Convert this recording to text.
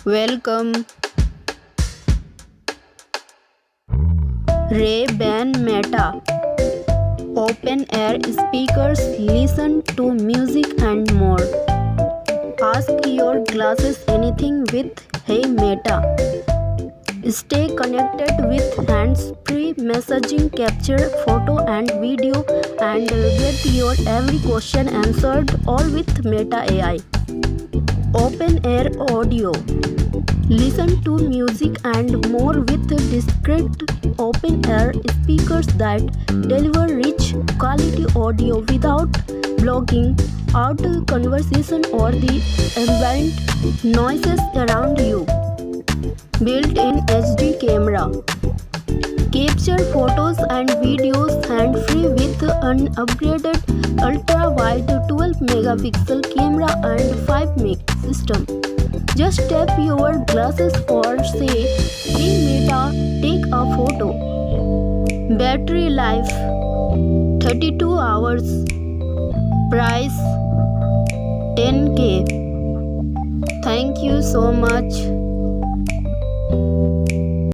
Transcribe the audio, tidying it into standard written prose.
Welcome. Ray-Ban Meta. Open air speakers, listen to music and more. Ask your glasses anything with Hey Meta. Stay connected with hands-free messaging, capture photo and video, and get your every question answered, all with Meta AI. Open air audio. Listen to music and more with discrete open air speakers that deliver rich quality audio without blocking out conversation or the ambient noises around you. Built-in HD camera. Capture photos and videos hand-free with an upgraded ultra-wide 12-megapixel camera and 5-meg system. Just tap your glasses or say, "Hey Meta, take a photo." Battery life 32 hours. Price 10K. Thank you so much.